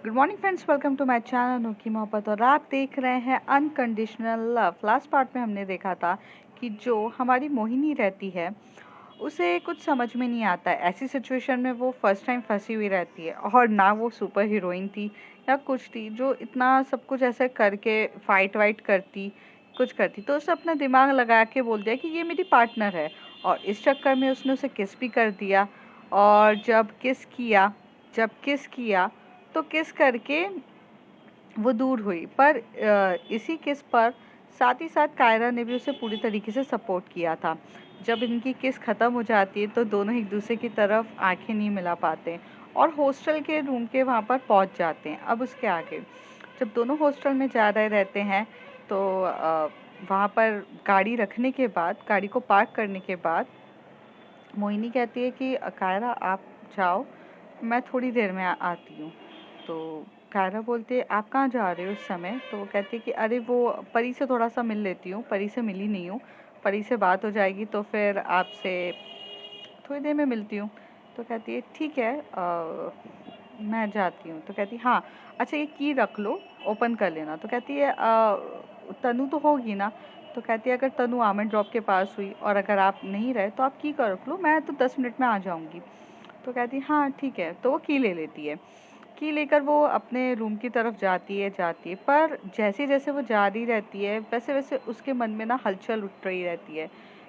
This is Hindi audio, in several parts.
Good morning friends, welcome to my channel Anokhi Mohabbat. और आप देख रहे हैं अनकंडीशनल लव। लास्ट पार्ट में हमने देखा था कि जो हमारी मोहिनी रहती है उसे कुछ समझ में नहीं आता है। ऐसी सिचुएशन में वो फर्स्ट टाइम फंसी हुई रहती है और ना वो सुपर हीरोइन थी या कुछ थी जो इतना सब कुछ ऐसे करके फाइट वाइट करती कुछ करती। तो उसे अपना दिमाग लगा के बोल दिया कि ये मेरी पार्टनर है, और इस चक्कर में उसने उसे किस भी कर दिया। और जब किस किया तो किस करके वो दूर हुई। पर इसी किस पर साथ ही साथ कायरा ने भी उसे पूरी तरीके से सपोर्ट किया था। जब इनकी किस ख़त्म हो जाती है तो दोनों एक दूसरे की तरफ आंखें नहीं मिला पाते और हॉस्टल के रूम के वहाँ पर पहुँच जाते हैं। अब उसके आगे जब दोनों हॉस्टल में जा रहे रहते हैं तो वहाँ पर गाड़ी रखने के बाद, गाड़ी को पार्क करने के बाद मोहिनी कहती है कि कायरा आप जाओ, मैं थोड़ी देर में आती हूँ। तो कायरा बोलती है आप कहाँ जा रहे हो इस समय? तो वो कहती है कि अरे वो परी से थोड़ा सा मिल लेती हूँ, परी से मिली नहीं हूँ, परी से बात हो जाएगी तो फिर आपसे थोड़ी देर में मिलती हूँ। तो कहती है ठीक है, मैं जाती हूँ। तो कहती है हाँ अच्छा ये की रख लो, ओपन कर लेना। तो कहती है तनु तो होगी ना? तो कहती है अगर तनु आमन ड्रॉप के पास हुई और अगर आप नहीं रहे तो आप की कर रख लो, मैं तो 10 मिनट में आ जाऊँगी। तो कहती है हाँ ठीक है। तो वो की ले लेती है। की लेकर वो अपने रूम की तरफ जाती है, पर जैसे जैसे वो जा रही रहती है वैसे वैसे उसके मन में ना हलचल उठ रही रहती है,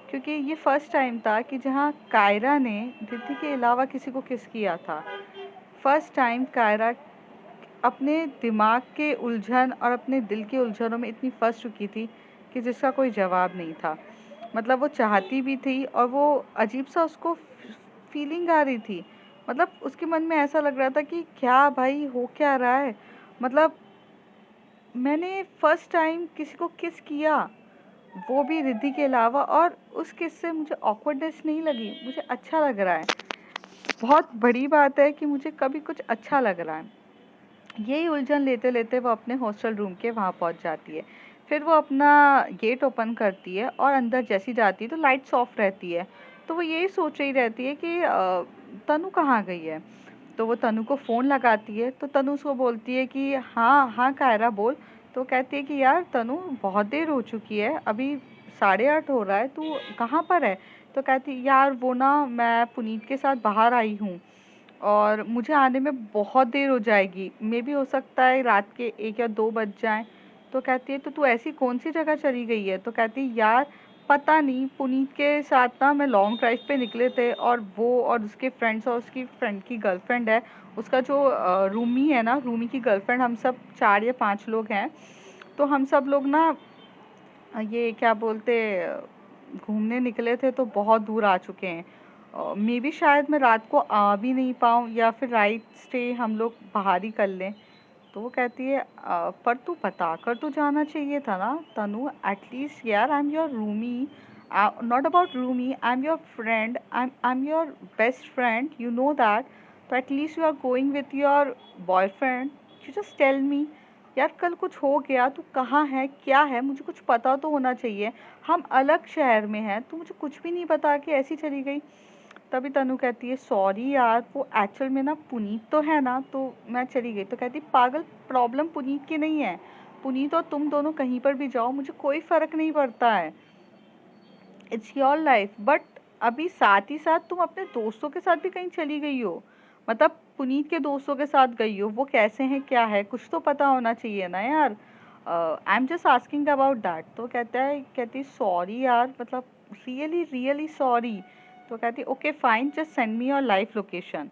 क्योंकि ये फर्स्ट टाइम था कि जहाँ कायरा ने रिद्धि के अलावा किसी को किस किया था। फर्स्ट टाइम कायरा अपने दिमाग के उलझन और अपने दिल के उलझनों में इतनी फंस चुकी थी कि जिसका कोई जवाब नहीं था। मतलब वो चाहती भी थी और वो अजीब सा उसको फीलिंग आ रही थी। मतलब उसके मन में ऐसा लग रहा था कि क्या भाई हो क्या रहा है। मतलब मैंने फर्स्ट टाइम किसी को किस किया, वो भी रिद्धि के अलावा, और उस किस से मुझे ऑकवर्डनेस नहीं लगी, मुझे अच्छा लग रहा है। बहुत बड़ी बात है कि मुझे कभी कुछ अच्छा लग रहा है। यही उलझन लेते लेते वो अपने हॉस्टल रूम के वहाँ पहुँच जाती है। फिर वो अपना गेट ओपन करती है और अंदर जैसी जाती है तो लाइट्स ऑफ रहती है। तो वो यही सोच रही रहती है कि तनु कहाँ गई है। तो वो तनु को फ़ोन लगाती है तो तनु उसको बोलती है कि हाँ हाँ कायरा बोल। तो कहती है कि यार तनु बहुत देर हो चुकी है, अभी 8:30 हो रहा है, तू कहाँ पर है? तो कहती यार वो ना मैं पुनीत के साथ बाहर आई हूँ और मुझे आने में बहुत देर हो जाएगी, मे भी हो सकता है रात के 1 या 2 बज जाएं। तो कहती है तो तू ऐसी कौन सी जगह चली गई है? तो कहती है यार पता नहीं, पुनीत के साथ ना मैं लॉन्ग ड्राइव पे निकले थे और वो और उसके फ्रेंड्स और उसकी फ्रेंड की गर्लफ्रेंड है, उसका जो रूमी है ना, रूमी की गर्लफ्रेंड, हम सब 4 या 5 लोग हैं। तो हम सब लोग ना ये क्या बोलते घूमने निकले थे तो बहुत दूर आ चुके हैं। मे बी शायद मैं रात को आ भी नहीं पाऊँ या फिर राइट स्टे हम लोग बाहर ही कर लें। तो वो कहती है पर तू बता कर तो जाना चाहिए था ना तनु, एटलीस्ट यार I am your roomie, not about roomie, I am your friend, I am your best friend, you know that. तो at least you are going with your boyfriend, you just tell me. यार कल कुछ हो गया, तू कहाँ है क्या है, मुझे कुछ पता तो होना चाहिए। हम अलग शहर में हैं, तू मुझे कुछ भी नहीं बता के ऐसी चली गई। तभी तनु कहती है सॉरी यार, वो एक्चुअल में ना पुनीत तो है ना, तो मैं चली गई। तो कहती पागल, प्रॉब्लम पुनीत की नहीं है, पुनीत और तुम दोनों कहीं पर भी जाओ मुझे कोई फर्क नहीं पड़ता है, इट्स योर लाइफ। बट अभी साथ ही साथ तुम अपने दोस्तों के साथ भी कहीं चली गई हो, मतलब पुनीत के दोस्तों के साथ गई हो, वो कैसे हैं क्या है कुछ तो पता होना चाहिए ना यार। I am just asking about that. तो कहती सॉरी यार, मतलब रियली रियली सॉरी। तो कहती okay fine, just send me your live location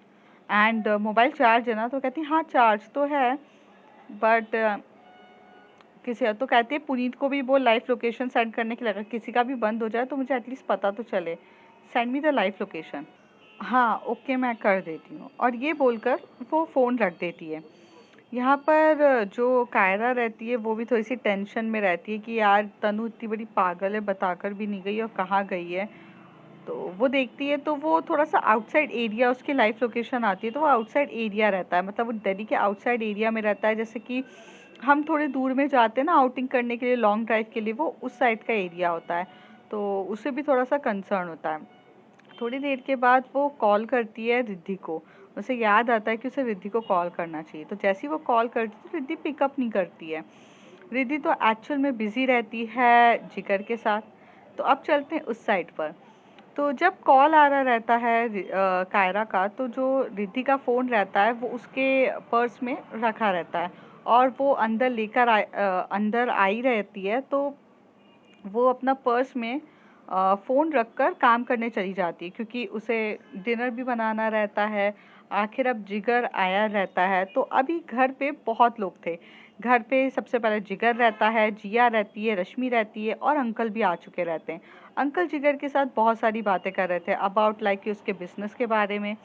and mobile charge है ना? तो कहती हाँ चार्ज तो है, बट किसी तो कहती है पुनीत को भी वो लाइव लोकेशन सेंड करने के लिए, अगर किसी का भी बंद हो जाए तो मुझे एटलीस्ट पता तो चले, send me the live location. हाँ ओके मैं कर देती हूँ, और ये बोलकर वो फ़ोन रख देती है। यहाँ पर जो कायरा रहती है वो भी थोड़ी सी टेंशन में रहती है कि यार तनु इतनी बड़ी पागल है, बताकर भी नहीं गई और कहाँ गई है। तो वो देखती है तो वो थोड़ा सा आउटसाइड एरिया, उसकी लाइव लोकेशन आती है तो वो आउटसाइड एरिया रहता है, मतलब वो दिल्ली के आउटसाइड एरिया में रहता है। जैसे कि हम थोड़े दूर में जाते हैं ना आउटिंग करने के लिए, लॉन्ग ड्राइव के लिए, वो उस साइड का एरिया होता है। तो उसे भी थोड़ा सा कंसर्न होता है। थोड़ी देर के बाद वो कॉल करती है रिद्धि को उसे याद आता है कि उसे रिद्धि को कॉल करना चाहिए। तो जैसे ही वो कॉल करती है तो रिद्धि पिकअप नहीं करती है। रिद्धि तो एक्चुअल में बिजी रहती है जिगर के साथ। तो अब चलते हैं उस साइड पर। तो जब कॉल आ रहा रहता है कायरा का, तो जो रिद्धि का फ़ोन रहता है वो उसके पर्स में रखा रहता है और वो अंदर आई रहती है। तो वो अपना पर्स में फ़ोन रखकर काम करने चली जाती है, क्योंकि उसे डिनर भी बनाना रहता है। आखिर अब जिगर आया रहता है, तो अभी घर पे बहुत लोग थे। घर पे सबसे पहले जिगर रहता है, जिया रहती है, रश्मि रहती है और अंकल भी आ चुके रहते हैं। अंकल जिगर के साथ बहुत सारी बातें कर रहे थे अबाउट लाइक कि उसके बिजनेस के बारे में,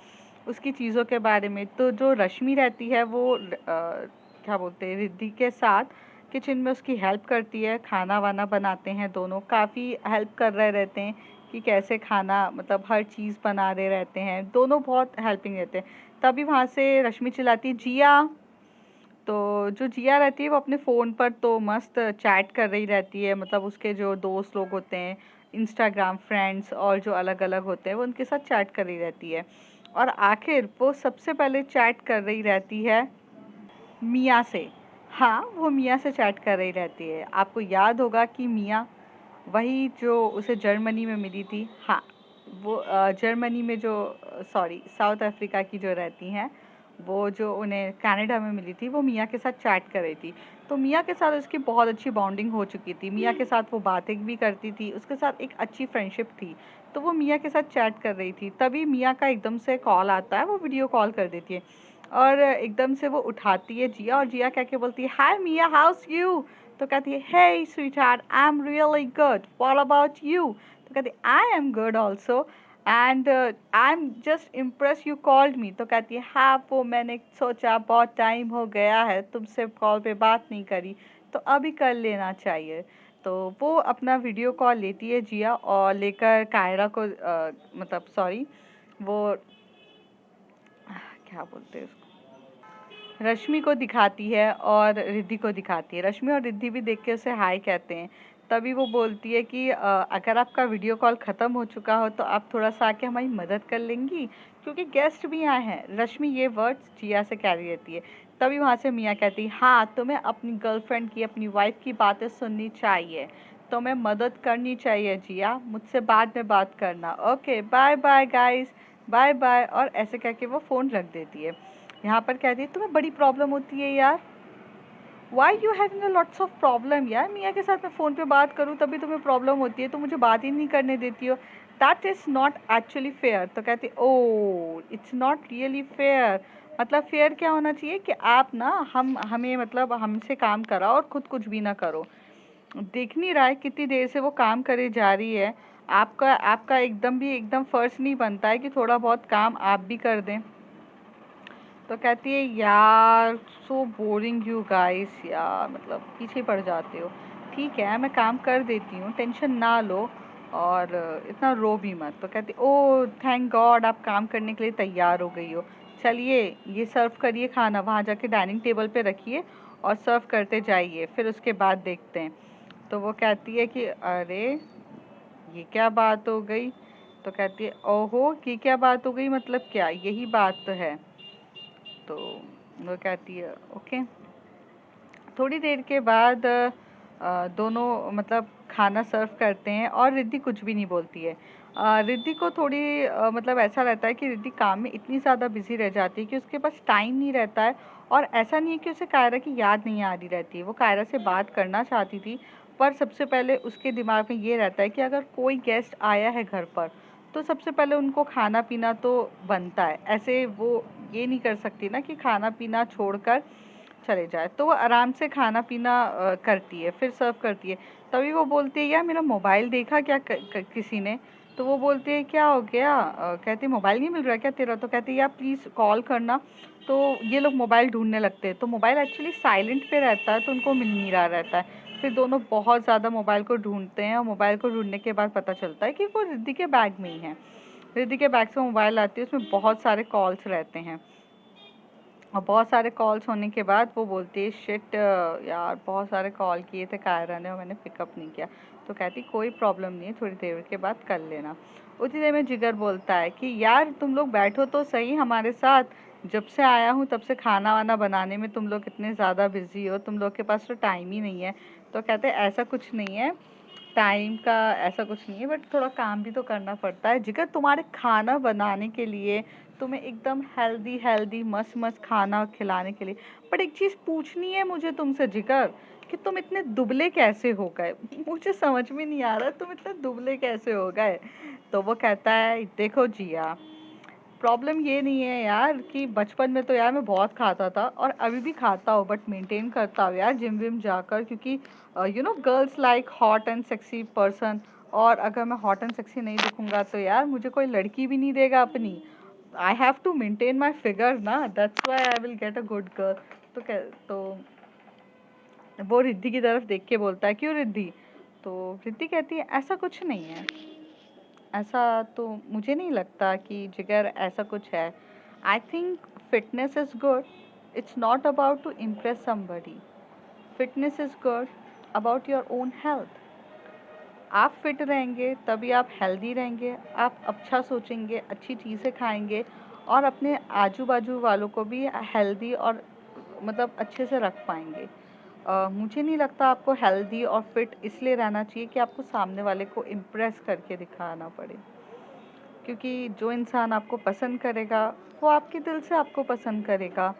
उसकी चीज़ों के बारे में। तो जो रश्मि रहती है वो क्या बोलते हैं, रिद्धि के साथ किचन में उसकी हेल्प करती है। खाना वाना बनाते हैं दोनों, काफ़ी हेल्प कर रहे रहते हैं कि कैसे खाना, मतलब हर चीज़ बना रहे रहते हैं दोनों, बहुत हेल्पिंग रहते हैं। तभी वहाँ से रश्मि चिल्लाती है, जिया। तो जो जिया रहती है वो अपने फ़ोन पर तो मस्त चैट कर रही रहती है, मतलब उसके जो दोस्त लोग होते हैं, इंस्टाग्राम फ्रेंड्स और जो अलग अलग होते हैं, वो उनके साथ चैट कर रही रहती है। और आखिर वो सबसे पहले चैट कर रही रहती है मिया से। हाँ, वो मिया से चैट कर रही रहती है। आपको याद होगा कि मिया वही जो उसे जर्मनी में मिली थी। हाँ, वो जर्मनी में जो, सॉरी, साउथ अफ्रीका की जो रहती हैं, वो जो उन्हें कनाडा में मिली थी, वो मिया के साथ चैट कर रही थी। तो मिया के साथ उसकी बहुत अच्छी बॉन्डिंग हो चुकी थी। मिया के साथ वो बातें भी करती थी, उसके साथ एक अच्छी फ्रेंडशिप थी। तो वो मिया के साथ चैट कर रही थी, तभी मिया का एकदम से कॉल आता है, वो वीडियो कॉल कर देती है और एकदम से वो उठाती है जिया, और जिया कह के बोलती है, हाय मिया, हाउस यू। तो कहती है, hey sweetheart, I am really good, what about you. तो कहती है, I am good also and I am just impress you called me. तो कहती है, हाँ, वो मैंने सोचा बहुत टाइम हो गया है तुमसे कॉल पे बात नहीं करी, तो अभी कर लेना चाहिए। तो वो अपना वीडियो कॉल लेती है जिया, और लेकर कायरा को मतलब सॉरी, वो क्या बोलते हैं उसको, रश्मि को दिखाती है और रिद्धि को दिखाती है। रश्मि और रिद्धि भी देख के उसे हाय कहते हैं। तभी वो बोलती है कि अगर आपका वीडियो कॉल ख़त्म हो चुका हो तो आप थोड़ा सा आके हमारी मदद कर लेंगी, क्योंकि गेस्ट भी आए हैं। रश्मि ये वर्ड्स जिया से कह रही रहती है। तभी वहाँ से मिया कहती है, हाँ, तुम्हें अपनी गर्लफ्रेंड की, अपनी वाइफ की बातें सुननी चाहिए, तुम्हें मदद करनी चाहिए जिया, मुझसे बाद में बात करना, okay, bye bye guys, bye bye. और ऐसे कह के वो फ़ोन रख देती है। यहाँ पर कहती है, तुम्हें बड़ी प्रॉब्लम होती है यार, why you having a lots of problem. यार, मियाँ के साथ मैं फ़ोन पे बात करूँ तभी तुम्हें प्रॉब्लम होती है, तो मुझे बात ही नहीं करने देती हो, that is not actually fair. तो कहती, oh it's not really fair, मतलब फेयर क्या होना चाहिए कि आप ना हमें, मतलब हमसे काम कराओ और खुद कुछ भी ना करो। देख नहीं रहा है कितनी देर से वो काम करे जा रही है। आपका आपका एकदम फ़र्ज नहीं बनता है कि थोड़ा बहुत काम आप भी कर दें। तो कहती है, यार सो बोरिंग यू गाइस, यार मतलब पीछे पड़ जाते हो। ठीक है, मैं काम कर देती हूँ, टेंशन ना लो, और इतना रो भी मत। तो कहती, ओ थैंक गॉड, आप काम करने के लिए तैयार हो गई हो। चलिए, ये सर्व करिए खाना, वहाँ जाके डाइनिंग टेबल पे रखिए और सर्व करते जाइए, फिर उसके बाद देखते हैं। तो वो कहती है कि अरे, ये क्या बात हो गई। तो कहती है, ओहो, ये क्या बात हो गई, मतलब क्या, यही बात तो है। तो वो कहती है, ओके। थोड़ी देर के बाद दोनों मतलब खाना सर्व करते हैं और रिद्धि कुछ भी नहीं बोलती है। रिद्धि को थोड़ी मतलब ऐसा रहता है कि रिद्धि काम में इतनी ज़्यादा बिजी रह जाती है कि उसके पास टाइम नहीं रहता है। और ऐसा नहीं है कि उसे कायरा की याद नहीं आ रही रहती है, वो कायरा से बात करना चाहती थी, पर सबसे पहले उसके दिमाग में ये रहता है कि अगर कोई गेस्ट आया है घर पर, तो सबसे पहले उनको खाना पीना तो बनता है। ऐसे वो ये नहीं कर सकती ना कि खाना पीना छोड़कर चले जाए। तो वो आराम से खाना पीना करती है, फिर सर्व करती है। तभी वो बोलती है, यार मेरा मोबाइल देखा क्या किसी ने। तो वो बोलती है, क्या हो गया, कहती है, मोबाइल नहीं मिल रहा क्या तेरा। तो कहती है, यार प्लीज़ कॉल करना। तो ये लोग मोबाइल ढूंढने लगते हैं, तो मोबाइल एक्चुअली साइलेंट पे रहता है, तो उनको मिल नहीं रहा रहता है। फिर दोनों बहुत ज़्यादा मोबाइल को ढूंढते हैं, और मोबाइल को ढूंढने के बाद पता चलता है कि वो रिद्धि के बैग में ही है। रिद्धि के बैग से मोबाइल आती है, उसमें बहुत सारे कॉल्स रहते हैं, और बहुत सारे कॉल्स होने के बाद वो बोलती है, शिट यार, बहुत सारे कॉल किए थे कायरा ने और मैंने पिकअप नहीं किया। तो कहती, कोई प्रॉब्लम नहीं है, थोड़ी देर के बाद कर लेना। उतनी देर में जिगर बोलता है कि यार तुम लोग बैठो तो सही हमारे साथ, जब से आया हूँ तब से खाना वाना बनाने में तुम लोग इतने ज़्यादा बिजी हो, तुम लोग के पास तो टाइम ही नहीं है। तो कहते ऐसा कुछ नहीं है, टाइम का ऐसा कुछ नहीं है, बट थोड़ा काम भी तो करना पड़ता है जिगर तुम्हारे खाना बनाने के लिए, तुम्हें एकदम हेल्दी हेल्दी मस्त मस्त खाना खिलाने के लिए। बट एक चीज़ पूछनी है मुझे तुमसे जिगर, कि तुम इतने दुबले कैसे हो गए? मुझे समझ में नहीं आ रहा तुम इतने दुबले कैसे हो गए। तो वो कहता है देखो जिया, प्रॉब्लम ये नहीं है यार कि बचपन में तो यार मैं बहुत खाता था और अभी भी खाता हूँ, बट मेंटेन करता हूँ यार जिम विम जाकर, क्योंकि girls like hot and sexy person. और अगर मैं हॉट एंड सेक्सी नहीं दिखूंगा तो यार मुझे कोई लड़की भी नहीं देगा अपनी। I have to maintain my figure ना, that's why I will get a good girl. तो वो रिद्धि की तरफ देख के बोलता है क्यों रिद्धि? तो रिद्धि कहती है ऐसा कुछ नहीं है, ऐसा तो मुझे नहीं लगता कि जिगर ऐसा कुछ है। I think fitness is good, it's not about to impress somebody. Fitness is good about your own health. आप फिट रहेंगे तभी आप हेल्दी रहेंगे, आप अच्छा सोचेंगे, अच्छी चीज़ें खाएंगे और अपने आजू बाजू वालों को भी हेल्दी और मतलब अच्छे से रख पाएंगे। मुझे नहीं लगता आपको हेल्दी और फिट इसलिए रहना चाहिए कि आपको सामने वाले को इम्प्रेस करके दिखाना पड़े, क्योंकि जो इंसान आपको पसंद करेगा वो आपके दिल से आपको पसंद करेगा।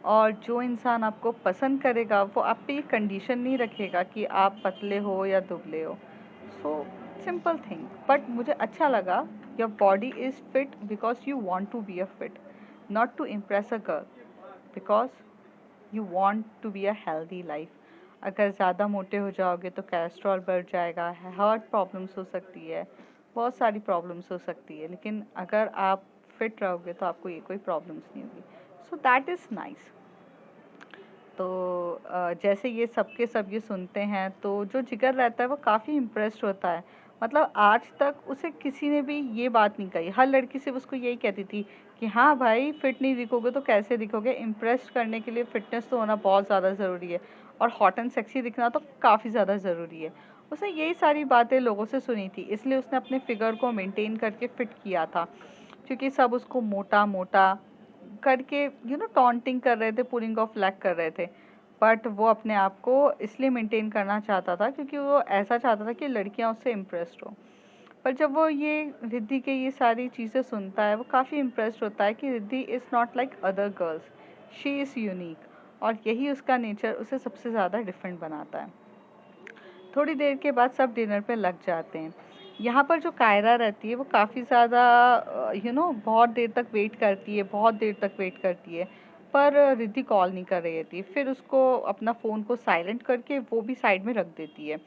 और जो इंसान आपको पसंद करेगा वो आप पे ये कंडीशन नहीं रखेगा कि आप पतले हो या दुबले हो। सो सिंपल थिंग, बट मुझे अच्छा लगा, your body is fit because you want to be a fit, not to impress a girl, because you want to be a healthy life. अगर ज़्यादा मोटे हो जाओगे तो कोलेस्ट्रॉल बढ़ जाएगा, हार्ट प्रॉब्लम्स हो सकती है, बहुत सारी प्रॉब्लम्स हो सकती है, लेकिन अगर आप फिट रहोगे तो आपको ये कोई प्रॉब्लम्स नहीं होगी। So that is nice. तो जैसे ये सब के सब ये सुनते हैं तो जो जिगर रहता है वो काफ़ी इम्प्रेस्ड होता है। मतलब आज तक उसे किसी ने भी ये बात नहीं कही, हर लड़की सिर्फ उसको यही कहती थी कि हाँ भाई फिट नहीं दिखोगे तो कैसे दिखोगे, इम्प्रेस करने के लिए फिटनेस तो होना बहुत ज़्यादा ज़रूरी है और हॉट एंड सेक्सी दिखना तो काफ़ी ज़्यादा ज़रूरी है। उसने यही सारी बातें लोगों से सुनी थी, इसलिए उसने अपने फिगर को मेंटेन करके फिट किया था, क्योंकि सब उसको मोटा मोटा करके टॉन्टिंग कर रहे थे, पुलिंग ऑफ लैग कर रहे थे। बट वो अपने आप को इसलिए मेंटेन करना चाहता था क्योंकि वो ऐसा चाहता था कि लड़कियां उससे इम्प्रेस्ड हो। पर जब वो ये रिद्धि के ये सारी चीज़ें सुनता है वो काफ़ी इम्प्रेस्ड होता है कि Riddhi is not like other girls, she is unique, और यही उसका नेचर उसे सबसे ज़्यादा डिफरेंट बनाता है। थोड़ी देर के बाद सब डिनर पे लग जाते हैं। यहाँ पर जो कायरा रहती है वो काफ़ी ज़्यादा बहुत देर तक वेट करती है, बहुत देर तक वेट करती है, पर रिद्धि कॉल नहीं कर रही होती है। फिर उसको अपना फ़ोन को साइलेंट करके वो भी साइड में रख देती है।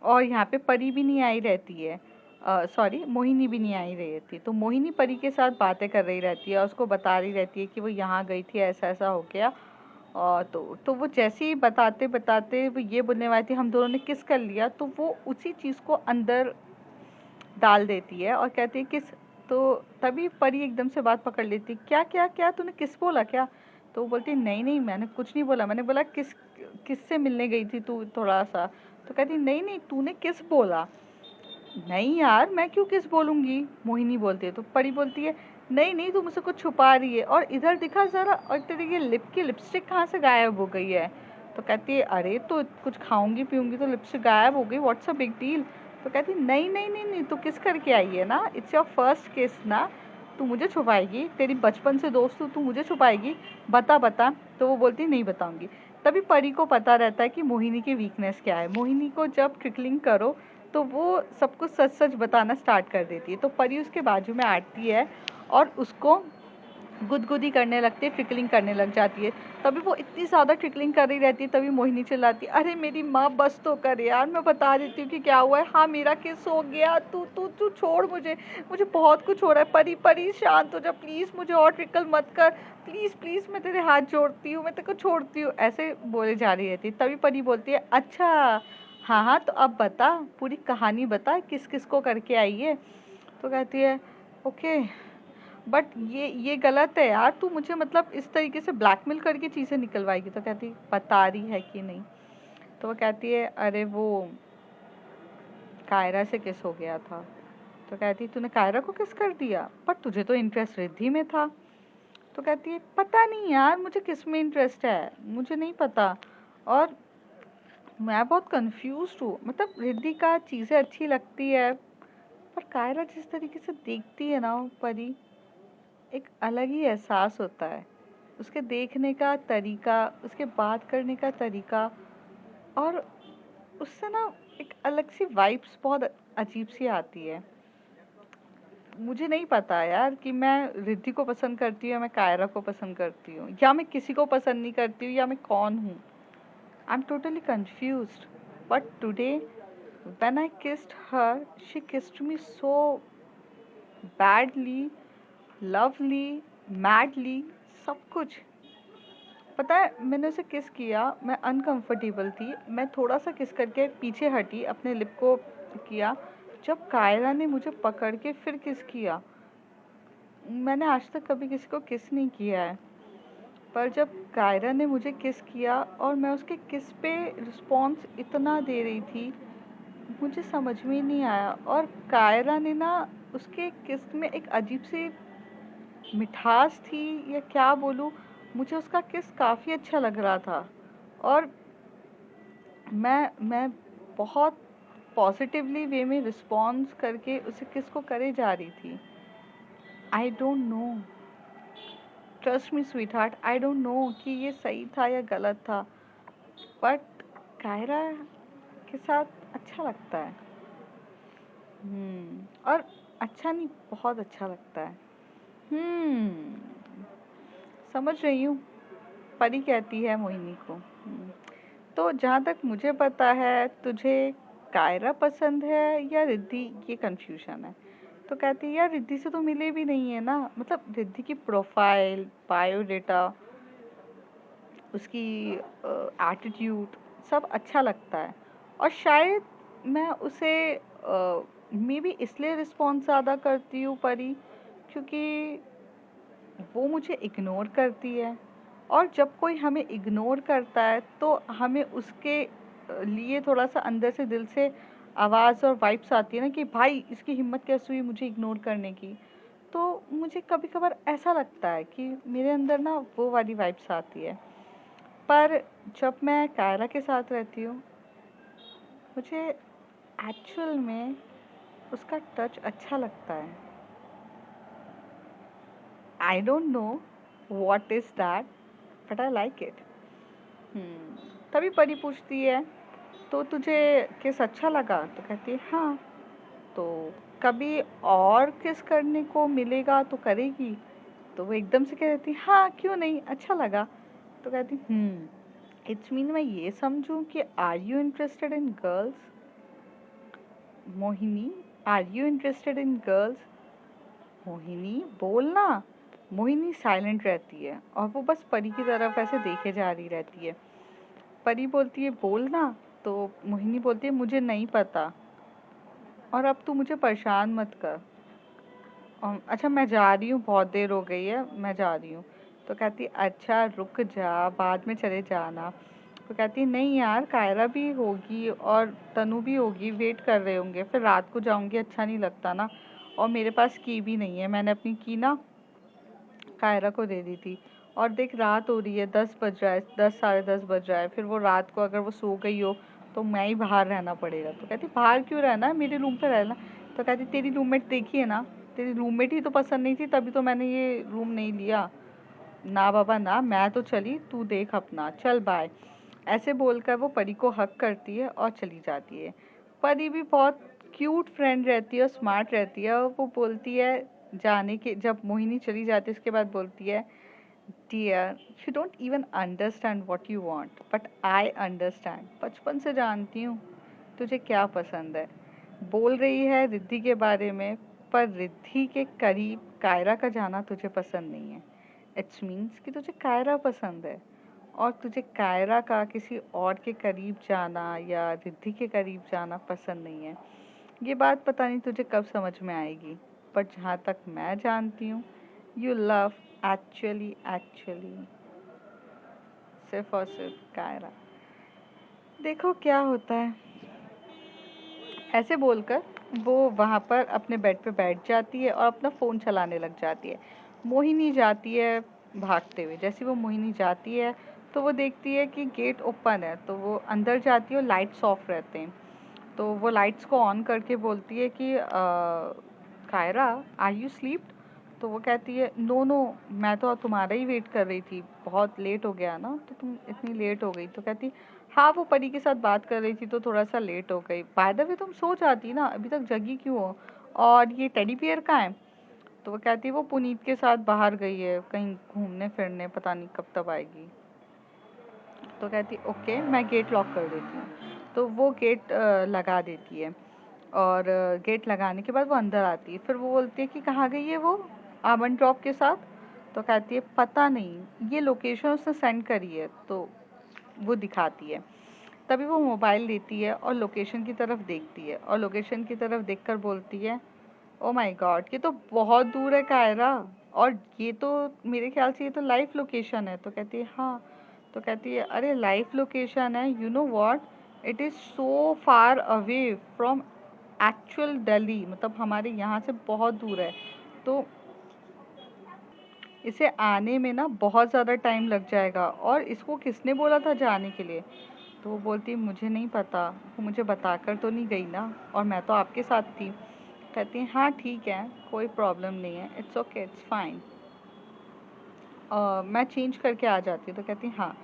और यहाँ पे परी भी नहीं आई रहती है, सॉरी मोहिनी भी नहीं आई रही थी, तो मोहिनी परी के साथ बातें कर रही रहती है और उसको बता रही रहती है कि वो यहाँ गई थी, ऐसा ऐसा हो गया। और तो वो जैसे ही बताते बताते वो ये बोलने वाली थी हम दोनों ने किस कर लिया, तो वो उसी चीज़ को अंदर डाल देती है और कहती है किस। तो तभी परी एकदम से बात पकड़ लेती है, क्या क्या क्या तूने किस बोला क्या? तो वो बोलती है नहीं नहीं मैंने कुछ नहीं बोला, मैंने बोला किस, किससे मिलने गई थी तू थोड़ा सा। तो कहती नहीं नहीं तूने किस बोला। नहीं यार मैं क्यों किस बोलूंगी, मोहिनी बोलती है। तो परी बोलती है नहीं नहीं तू मुझसे कुछ छुपा रही है, और इधर दिखा जरा, और तेरी ये लिप की लिपस्टिक कहाँ से गायब हो गई है? तो कहती है अरे तो कुछ खाऊंगी पीऊंगी तो लिपस्टिक गायब हो गई, व्हाट्स अ बिग डील। तो कहती नहीं नहीं नहीं नहीं तू किस करके आई है ना, इट्स योर फर्स्ट किस ना, तू मुझे छुपाएगी, तेरी बचपन से दोस्त हूँ, तू मुझे छुपाएगी, बता बता। तो वो बोलती नहीं बताऊंगी। तभी परी को पता रहता है कि मोहिनी की वीकनेस क्या है। मोहिनी को जब ट्रिकलिंग करो तो वो सब कुछ सच सच बताना स्टार्ट कर देती है। तो परी उसके बाजू में आती है और उसको गुदगुदी करने लगती है, ट्रिकलिंग करने लग जाती है। तभी वो इतनी ज़्यादा ट्रिकलिंग कर रही रहती है, तभी मोहिनी चिल्लाती है अरे मेरी माँ बस तो कर यार, मैं बता देती हूँ कि क्या हुआ है। हाँ मेरा किस हो गया, तू तू तू छोड़ मुझे, मुझे बहुत कुछ हो रहा है। परी परी शांत हो जा प्लीज़, मुझे और ट्रिकल मत कर, प्लीज़ प्लीज़ मैं तेरे हाथ जोड़ती हूँ, मैं तेरे को छोड़ती हूँ, ऐसे बोले जा रही रहती है। तभी परी बोलती है अच्छा हाँ हाँ तो अब बता, पूरी कहानी बता, किस किस को करके आई है। तो कहती है ओके बट ये गलत है यार, तू मुझे मतलब इस तरीके से ब्लैकमेल करके चीज़ें निकलवाएगी। तो कहती बता रही है कि नहीं। तो वो कहती है अरे वो कायरा से किस हो गया था। तो कहती तूने कायरा को किस कर दिया, पर तुझे तो इंटरेस्ट रिद्धि में था। तो कहती है पता नहीं यार, मुझे किस में इंटरेस्ट है, मुझे नहीं पता। और मैं बहुत कंफ्यूज्ड हूँ। मतलब रिद्धि का चीज़ें अच्छी लगती है, पर कायरा जिस तरीके से देखती है ना वो परी, एक अलग ही एहसास होता है। उसके देखने का तरीका, उसके बात करने का तरीका, और उससे ना एक अलग सी वाइब्स बहुत अजीब सी आती है। मुझे नहीं पता यार कि मैं रिद्धि को पसंद करती हूँ या मैं कायरा को पसंद करती हूँ, या मैं किसी को पसंद नहीं करती हूँ, या मैं कौन हूँ। I am totally confused. But today when I kissed her, she kissed me so badly, lovely, madly, सब कुछ। पता है मैंने उसे किस किया, मैं अनकंफर्टेबल थी, मैं थोड़ा सा किस करके पीछे हटी, अपने लिप को किया। जब कायरा ने मुझे पकड़ के फिर किस किया, मैंने आज तक कभी किसी को किस नहीं किया है, पर जब कायरा ने मुझे किस किया और मैं उसके किस पे रिस्पॉन्स इतना दे रही थी, मुझे समझ में ही नहीं आया। और कायरा ने ना उसके किस में एक अजीब सी मिठास थी, या क्या बोलूँ, मुझे उसका किस काफ़ी अच्छा लग रहा था। और मैं बहुत पॉजिटिवली वे में रिस्पॉन्स करके उसे किस को करे जा रही थी। I don't know, trust me sweet heart, I don't know कि ये सही था या गलत था, बट कायरा के साथ अच्छा लगता है। और अच्छा नहीं, बहुत अच्छा लगता है। समझ रही हूँ, परी कहती है मोहिनी को। तो जहाँ तक मुझे पता है, तुझे कायरा पसंद है या रिद्धि, ये कंफ्यूजन है। तो कहती है यार रिद्धि से तो मिले भी नहीं है ना, मतलब रिद्धि की प्रोफाइल, बायोडेटा, उसकी एटीट्यूड सब अच्छा लगता है। और शायद मैं उसे मे बी इसलिए रिस्पॉन्स ज़्यादा करती हूँ परी, क्योंकि वो मुझे इग्नोर करती है। और जब कोई हमें इग्नोर करता है तो हमें उसके लिए थोड़ा सा अंदर से, दिल से आवाज़ और वाइब्स आती है ना कि भाई इसकी हिम्मत कैसे हुई मुझे इग्नोर करने की। तो मुझे कभी कभार ऐसा लगता है कि मेरे अंदर ना वो वाली वाइब्स आती है। पर जब मैं कायरा के साथ रहती हूँ, मुझे एक्चुअल में उसका टच अच्छा लगता है। I don't know what is that, but I like it. तभी परी पूछती है तो तुझे किस अच्छा लगा, तो कहती है हाँ। तो कभी और किस करने को मिलेगा तो करेगी। तो वो एकदम से कह देती हाँ क्यों नहीं, अच्छा लगा। तो कहती इट्स मीन मैं ये समझूं कि are you interested in girls Mohini, are you interested in girls Mohini, बोलना। मोहिनी साइलेंट रहती है और वो बस परी की तरफ ऐसे देखे जा रही रहती है। परी बोलती है बोलना, तो मोहिनी बोलती है मुझे नहीं पता, और अब तू मुझे परेशान मत कर। अच्छा मैं जा रही हूँ, बहुत देर हो गई है, मैं जा रही हूँ। तो कहती अच्छा रुक जा, बाद में चले जाना। तो कहती नहीं यार, कायरा भी होगी और तनु भी होगी, वेट कर रहे होंगे, फिर रात को जाऊंगी अच्छा नहीं लगता ना। और मेरे पास की भी नहीं है, मैंने अपनी की ना कायरा को दे दी थी। और देख रात हो रही है, 10 बज रहा है, 10 साढ़े 10 बज रहा है, फिर वो रात को अगर वो सो गई हो तो मैं ही बाहर रहना पड़ेगा। तो कहती बाहर क्यों रहना है, मेरे रूम पे रहना। तो कहती तेरी रूममेट देखी है ना, तेरी रूममेट ही तो पसंद नहीं थी, तभी तो मैंने ये रूम नहीं लिया। ना बाबा ना, मैं तो चली, तू देख अपना, चल बाय। ऐसे बोलकर वो परी को हक करती है और चली जाती है। परी भी बहुत क्यूट फ्रेंड रहती है और स्मार्ट रहती है, और वो बोलती है जाने के, जब मोहिनी चली जाती है उसके बाद बोलती है dear you don't even understand what you want, but I understand, बचपन से जानती हूँ तुझे क्या पसंद है। बोल रही है रिद्धि के बारे में, पर रिद्धि के करीब कायरा का जाना तुझे पसंद नहीं है। इट्स मीन्स कि तुझे कायरा पसंद है, और तुझे कायरा का किसी और के करीब जाना या रिद्धि के करीब जाना पसंद नहीं है। ये बात पता नहीं तुझे कब समझ में आएगी, पर जहाँ तक मैं जानती हूँ, यू लव एक्चुअली सिर्फ और सिर्फ कायरा। देखो क्या होता है। ऐसे बोलकर वो वहाँ पर अपने बेड पे बैठ जाती है और अपना फ़ोन चलाने लग जाती है। मोहिनी जाती है भागते हुए। जैसे वो मोहिनी जाती है तो वो देखती है कि गेट ओपन है, तो वो अंदर जाती है और लाइट्स ऑफ रहते हैं। तो वो लाइट्स को ऑन करके बोलती है कि कायरा, आर यू स्लीप? तो वो कहती है नो नो, मैं तो तुम्हारा ही वेट कर रही थी, बहुत लेट हो गया ना, तो तुम इतनी लेट हो गई। तो कहती हाँ, वो परी के साथ बात कर रही थी तो थोड़ा सा लेट हो गई। बाय द वे तुम सो जाती ना, अभी तक जगी क्यों हो? और ये टेडी बियर कहाँ है? तो वो कहती है वो पुनीत के साथ बाहर गई है कहीं घूमने फिरने, पता नहीं कब तक आएगी। तो कहती ओके, मैं गेट लॉक कर देती हूँ। तो वो गेट लगा देती है, और गेट लगाने के बाद वो अंदर आती है। फिर वो बोलती है कि कहाँ गई है वो आमन ड्रॉप के साथ? तो कहती है पता नहीं, ये लोकेशन उसने सेंड करी है। तो वो दिखाती है। तभी वो मोबाइल लेती है और लोकेशन की तरफ देखती है, और लोकेशन की तरफ देखकर बोलती है ओ माय गॉड, ये तो बहुत दूर है कायरा, और ये तो मेरे ख्याल से ये तो लाइव लोकेशन है। तो कहती है हाँ। तो कहती है अरे लाइव लोकेशन है, you know what, it is so far away from actual Delhi, मतलब हमारे यहाँ से बहुत दूर है, तो इसे आने में ना बहुत ज़्यादा टाइम लग जाएगा, और इसको किसने बोला था जाने के लिए? तो वो बोलती है मुझे नहीं पता, वो मुझे बताकर तो नहीं गई ना, और मैं तो आपके साथ थी। कहती हैं हाँ ठीक है, कोई प्रॉब्लम नहीं है, इट्स ओके, इट्स फाइन, मैं चेंज करके आ जाती हूँ। तो कहती हैं हाँ।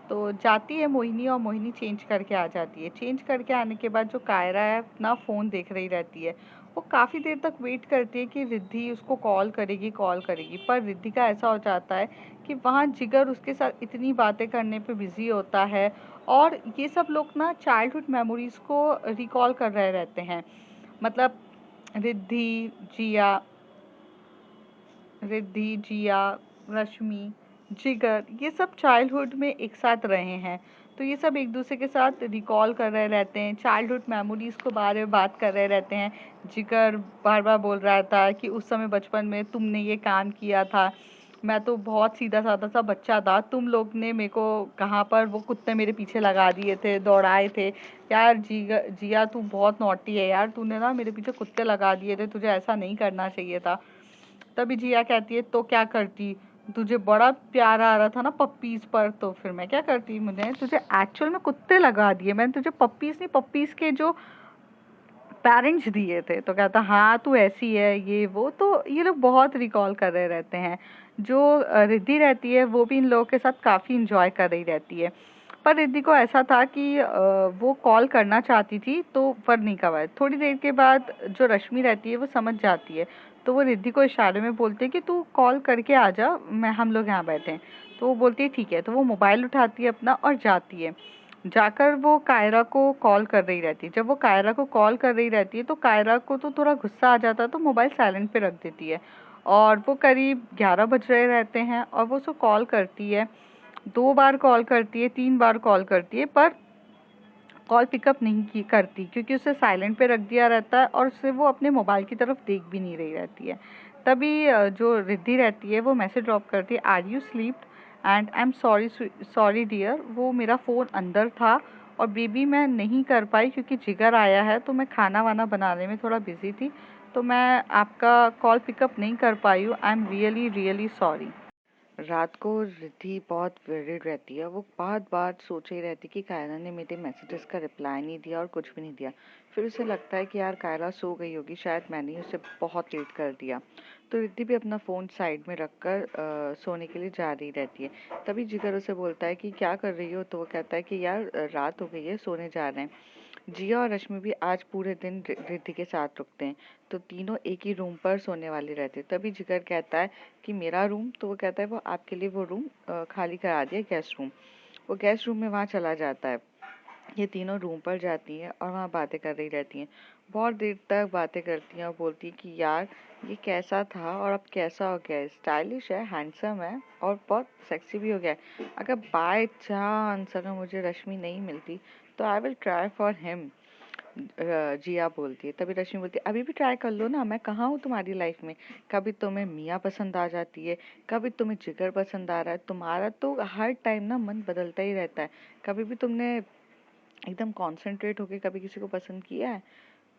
तो जाती है मोहिनी, और मोहिनी चेंज करके आ जाती है। चेंज करके आने के बाद जो कायरा है अपना फ़ोन देख रही रहती है। वो काफ़ी देर तक वेट करती है कि रिद्धि उसको कॉल करेगी, पर रिद्धि का ऐसा हो जाता है कि वहाँ जिगर उसके साथ इतनी बातें करने पे बिज़ी होता है, और ये सब लोग ना चाइल्डहुड मेमोरीज़ को रिकॉल कर रहे रहते हैं। मतलब रिद्धि, जिया, रिद्धि, जिया, रश्मि, जिगर, ये सब चाइल्डहुड में एक साथ रहे हैं। तो ये सब एक दूसरे के साथ रिकॉल कर रहे रहते हैं, चाइल्डहुड मेमोरीज को बारे में बात कर रहे रहते हैं। जिगर बार बार बोल रहा था कि उस समय बचपन में तुमने ये काम किया था, मैं तो बहुत सीधा साधा सा बच्चा था, तुम लोग ने मेरे को कहाँ पर वो कुत्ते मेरे पीछे लगा दिए थे, दौड़ाए थे। यार जिया तू बहुत नॉटी है यार, तूने ना मेरे पीछे कुत्ते लगा दिए थे, तुझे ऐसा नहीं करना चाहिए था। तभी जिया कहती है तो क्या करती, तुझे बड़ा प्यार आ रहा था ना पप्पीज पर, तो फिर मैं क्या करती, मुझे तुझे एक्चुअल में कुत्ते लगा दिए, मैंने तुझे पप्पीज नहीं, पप्पीज के जो पेरेंट्स दिए थे। तो कहता हाँ तू ऐसी है ये वो। तो ये लोग बहुत रिकॉल कर रहे रहते हैं। जो रिद्धि रहती है वो भी इन लोगों के साथ काफ़ी इंजॉय कर रही रहती है। पर रिद्धि को ऐसा था कि वो कॉल करना चाहती थी तो पर नहीं कर पाई। थोड़ी देर के बाद जो रश्मि रहती है वो समझ जाती है, तो वो रिद्धि को इशारे में बोलती है कि तू कॉल करके आ जा, मैं हम लोग यहाँ बैठे हैं। तो वो बोलती है ठीक है। तो वो मोबाइल उठाती है अपना और जाती है। जाकर वो कायरा को कॉल कर रही रहती है। जब वो कायरा को कॉल कर रही रहती है तो कायरा को तो थोड़ा गुस्सा आ जाता है, तो मोबाइल साइलेंट पे रख देती है। और वो करीब 11 बज रहे रहते हैं, और वो उसको कॉल करती है। 2 बार कॉल करती है, 3 बार कॉल करती है, पर कॉल पिकअप नहीं की करती, क्योंकि उसे साइलेंट पे रख दिया रहता है, और उससे वो अपने मोबाइल की तरफ देख भी नहीं रही रहती है। तभी जो रिद्धि रहती है वो मैसेज ड्रॉप करती है are you sleep and I am sorry, sorry dear, वो मेरा फ़ोन अंदर था और बेबी मैं नहीं कर पाई क्योंकि जिगर आया है, तो मैं खाना वाना बनाने में थोड़ा बिजी थी, तो मैं आपका कॉल पिकअप नहीं कर पाई हूँ, आई एम रियली रियली सॉरी। रात को रिद्धि बहुत वर्रिड रहती है। वो बहुत बार सोच ही रहती कि कायरा ने मेरे मैसेजेस का रिप्लाई नहीं दिया और कुछ भी नहीं दिया। फिर उसे लगता है कि यार कायरा सो गई होगी, शायद मैंने ही उसे बहुत लेट कर दिया। तो रिद्धि भी अपना फ़ोन साइड में रखकर सोने के लिए जा रही रहती है। तभी जिगर उसे बोलता है कि क्या कर रही हो? तो वो कहता है कि यार रात हो गई है, सोने जा रहे हैं। जिया और रश्मि भी आज पूरे दिन रिद्धि के साथ रुकते हैं, तो तीनों एक ही रूम पर सोने वाले रहते हैं। तभी जिगर कहता है कि मेरा रूम? तो वो कहता है वो आपके लिए वो रूम खाली करा दिया, गेस्ट रूम। वो गेस्ट रूम में वहाँ चला जाता है। ये तीनों रूम पर जाती हैं और वहाँ बातें कर रही रहती हैं। बहुत देर तक बातें करती हैं और बोलती हैं कि यार ये कैसा था और अब कैसा हो गया है, स्टाइलिश है, हैंडसम है और बहुत सेक्सी भी हो गया है। अगर बाय चांस अगर मुझे रश्मि नहीं मिलती तो I will try for him, Jiya बोलती है। तभी रश्मि बोलती है अभी भी ट्राई कर लो ना, मैं कहाँ हूँ तुम्हारी लाइफ में। कभी तुम्हें मियाँ पसंद आ जाती है, कभी तुम्हें जिगर पसंद आ रहा है, तुम्हारा तो हर टाइम ना मन बदलता ही रहता है। कभी भी तुमने एकदम कॉन्सेंट्रेट होके कभी किसी को पसंद किया है?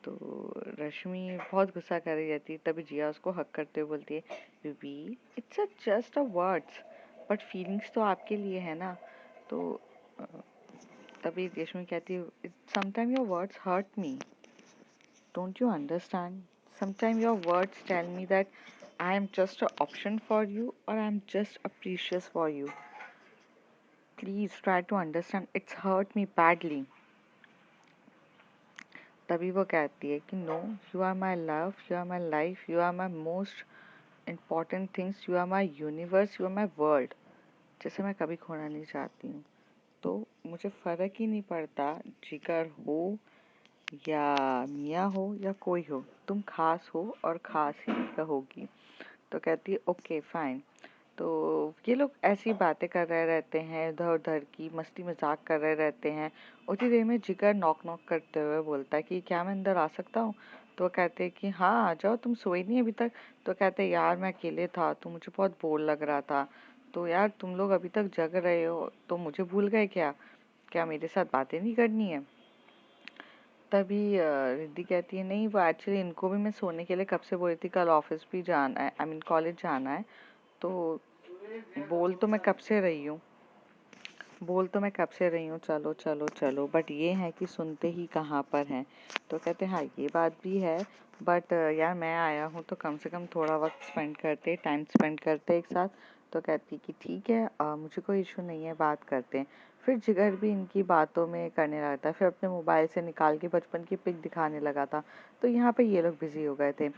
तो रश्मि बहुत गुस्सा कर रही रहती है। तभी जिया उसको हक करते हुए बोलती है baby it's just a words, but feelings तो आपके लिए है ना। तो अ, तभी रेशमी कहती है, sometime your words hurt me, don't you understand? Sometime your words tell me that I am just a option for you और I am just a precious for you. Please try to understand, it's hurt me badly. तभी वो कहती है कि no, you are my love, you are my life, you are my most important things, you are my universe, you are my world, जैसे मैं कभी खोना नहीं चाहती हूँ। तो मुझे फ़र्क ही नहीं पड़ता जिगर हो या मियाँ हो या कोई हो, तुम खास हो और खास ही रहोगी। तो कहती है ओके फाइन। तो ये लोग ऐसी बातें कर रहे रहते हैं, इधर उधर की मस्ती मजाक कर रहे रहते हैं। उतनी देर में जिगर नॉक नॉक करते हुए बोलता है कि क्या मैं अंदर आ सकता हूँ? तो वो कहते हैं कि हाँ आ जाओ, तुम सोई नहीं अभी तक? तो कहते हैं यार मैं अकेले था तो मुझे बहुत बोर लग रहा था। तो यार तुम लोग अभी तक जग रहे हो तो मुझे भूल गए क्या? क्या मेरे साथ बातें नहीं करनी है? तभी रिद्धि कहती है नहीं, वो एक्चुअली इनको भी मैं सोने के लिए कब से बोल रही थी, कल ऑफिस भी जाना है, आई मीन कॉलेज जाना है। तो बोल तो मैं कब से रही हूँ, बोल तो मैं कब से रही हूँ चलो चलो चलो, बट ये है कि सुनते ही कहाँ पर हैं। तो कहते हैं हाँ ये बात भी है, बट यार मैं आया हूँ तो कम से कम थोड़ा वक्त स्पेंड करते, टाइम स्पेंड करते एक साथ। तो कहती कि ठीक है, मुझे कोई इशू नहीं है, बात करते हैं। फिर जिगर भी इनकी बातों में करने लगा था, फिर अपने मोबाइल से निकाल के बचपन की पिक दिखाने लगा था। तो यहाँ पे ये लोग बिजी हो गए थे।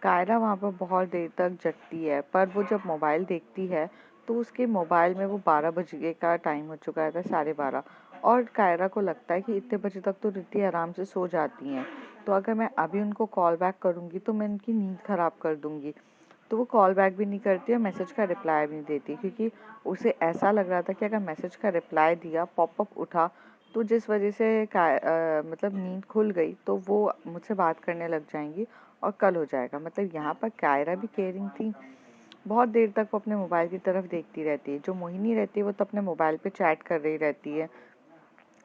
कायरा वहाँ पर बहुत देर तक जगती है, पर वो जब मोबाइल देखती है तो उसके मोबाइल में वो 12 बजे का टाइम हो चुका था, 12:30। और कायरा को लगता है कि इतने बजे तक तो रिद्धि आराम से सो जाती हैं, तो अगर मैं अभी उनको कॉल बैक करूँगी तो मैं उनकी नींद ख़राब कर दूँगी। तो वो कॉल बैक भी नहीं करती और मैसेज का रिप्लाई भी नहीं देती, क्योंकि उसे ऐसा लग रहा था कि अगर मैसेज का रिप्लाई दिया, पॉपअप उठा, तो जिस वजह से मतलब नींद खुल गई तो वो मुझसे बात करने लग जाएंगी और कल हो जाएगा। मतलब यहाँ पर कायरा भी केयरिंग थी। बहुत देर तक वो अपने मोबाइल की तरफ देखती रहती है। जो मोहिनी रहती है वो तो अपने मोबाइल पे चैट कर रही रहती है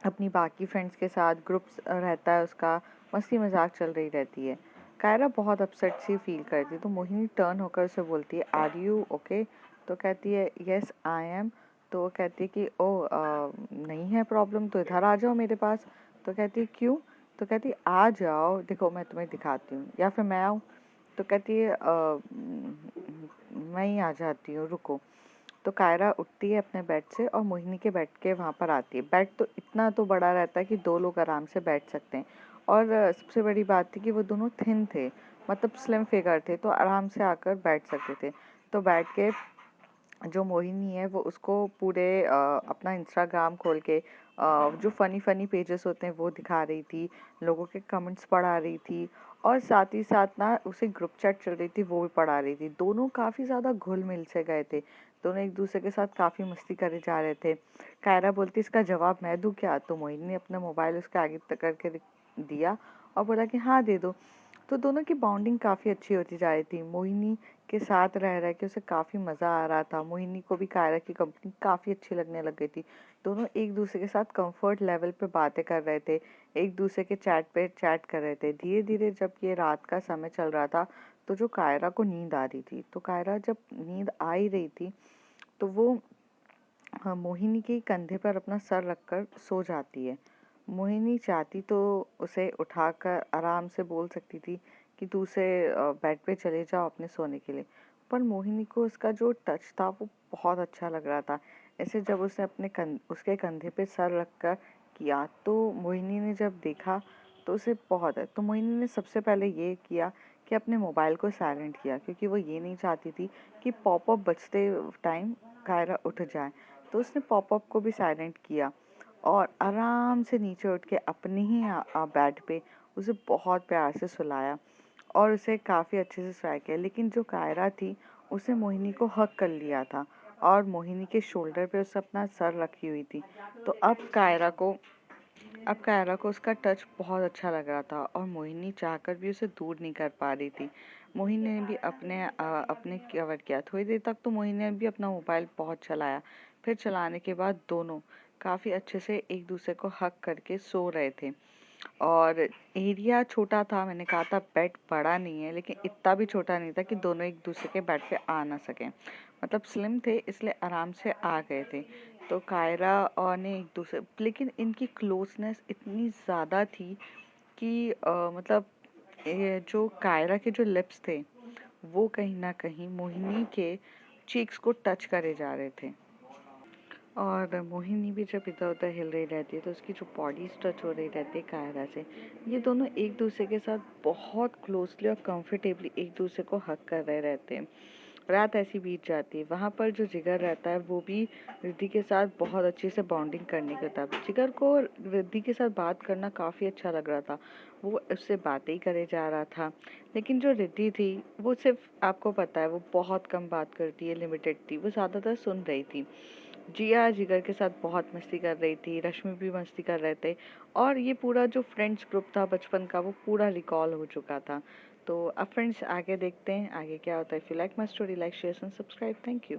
अपनी बाकी फ्रेंड्स के साथ, ग्रुप्स रहता है उसका, मस्ती मजाक चल रही रहती है। कायरा बहुत अपसेट सी फील करती है, तो मोहिनी टर्न होकर उसे बोलती है आर यू ओके? तो कहती है यस आई एम। तो वो कहती है कि ओ नहीं है प्रॉब्लम तो इधर आ जाओ मेरे पास। तो कहती है क्यों? तो कहती है आ जाओ, देखो मैं तुम्हें दिखाती हूँ, या फिर मैं आऊँ? तो कहती है मैं ही आ जाती हूँ, रुको। तो कायरा उठती है अपने बेड से और मोहिनी के बेड के वहाँ पर आती है। बेड तो इतना तो बड़ा रहता है कि दो लोग आराम से बैठ सकते हैं। और सबसे बड़ी बात थी कि वो दोनों थिन थे, मतलब स्लिम फिगर थे, तो आराम से आकर बैठ सकते थे। तो बैठ के जो मोहिनी है वो उसको पूरे अपना इंस्टाग्राम खोल के जो फ़नी फ़नी पेजेस होते हैं वो दिखा रही थी, लोगों के कमेंट्स पढ़ा रही थी, और साथ ही साथ ना उसे ग्रुप चैट चल रही थी वो भी पढ़ा रही थी। दोनों काफ़ी ज़्यादा घुल मिल से गए थे, दोनों एक दूसरे के साथ काफ़ी मस्ती करे जा रहे थे। कायरा बोलती इसका जवाब मैं दूँ क्या? तो मोहिनी ने अपना मोबाइल उसके आगे तक करके दिया और बोला कि हाँ दे दो। तो दोनों की बॉन्डिंग काफ़ी अच्छी होती जा रही थी। मोहिनी के साथ रह के उसे काफ़ी मज़ा आ रहा था। मोहिनी को भी कायरा की कंपनी काफ़ी अच्छी लगने लग गई थी। दोनों एक दूसरे के साथ कंफर्ट लेवल पे बातें कर रहे थे, एक दूसरे के चैट पे चैट कर रहे थे। धीरे धीरे जब ये रात का समय चल रहा था तो जो कायरा को नींद आ रही थी, तो कायरा जब नींद आ ही रही थी तो वो मोहिनी के कंधे पर अपना सर रखकर सो जाती है। मोहिनी चाहती तो उसे उठाकर आराम से बोल सकती थी कि तू उसे बेड पे चले जाओ अपने सोने के लिए, पर मोहिनी को उसका जो टच था वो बहुत अच्छा लग रहा था। ऐसे जब उसने उसके कंधे पे सर रखकर किया तो मोहिनी ने जब देखा तो उसे बहुत है, तो मोहिनी ने सबसे पहले ये किया कि अपने मोबाइल को साइलेंट किया, क्योंकि वो ये नहीं चाहती थी कि पॉपअप बजते टाइम कायरा उठ जाए। तो उसने पॉपअप को भी साइलेंट किया और आराम से नीचे उठ के अपने ही बेड पे उसे बहुत प्यार से सुलाया और उसे काफ़ी अच्छे से सुलाया किया। लेकिन जो कायरा थी उसे मोहिनी को हक कर लिया था और मोहिनी के शोल्डर पे उसे अपना सर रखी हुई थी। तो अब कायरा को उसका टच बहुत अच्छा लग रहा था और मोहिनी चाहकर भी उसे दूर नहीं कर पा रही थी। मोहिनी ने भी अपने कवर किया। थोड़ी देर तक तो मोहिनी ने भी अपना मोबाइल बहुत चलाया। फिर चलाने के बाद दोनों काफ़ी अच्छे से एक दूसरे को हग करके सो रहे थे। और एरिया छोटा था, मैंने कहा था बेड बड़ा नहीं है, लेकिन इतना भी छोटा नहीं था कि दोनों एक दूसरे के बेड पे आ ना सकें। मतलब स्लिम थे इसलिए आराम से आ गए थे। तो कायरा और ने एक दूसरे, लेकिन इनकी क्लोजनेस इतनी ज़्यादा थी कि मतलब ये जो कायरा के जो लिप्स थे वो कहीं ना कहीं मोहिनी के चीक्स को टच करे जा रहे थे। और मोहिनी भी जब इधर उधर हिल रही रहती है तो उसकी जो बॉडी टच हो रही रहती है कायरा से, ये दोनों एक दूसरे के साथ बहुत क्लोजली और कंफर्टेबली एक दूसरे को हक कर रहे रहते हैं। रात ऐसी बीत जाती है। वहाँ पर जो जिगर रहता है वो भी रिद्धि के साथ बहुत अच्छे से बॉन्डिंग करने का था। जिगर को रिद्धि के साथ बात करना काफ़ी अच्छा लग रहा था, वो उससे बातें ही करे जा रहा था। लेकिन जो रिद्धि थी वो सिर्फ, आपको पता है वो बहुत कम बात करती है, लिमिटेड थी, वो ज़्यादातर सुन रही थी। जिया जिगर के साथ बहुत मस्ती कर रही थी, रश्मि भी मस्ती कर रहे थे, और ये पूरा जो फ्रेंड्स ग्रुप था बचपन का वो पूरा रिकॉल हो चुका था। तो अब फ्रेंड्स आगे देखते हैं आगे क्या होता है। If you like my story, like share and subscribe. Thank you.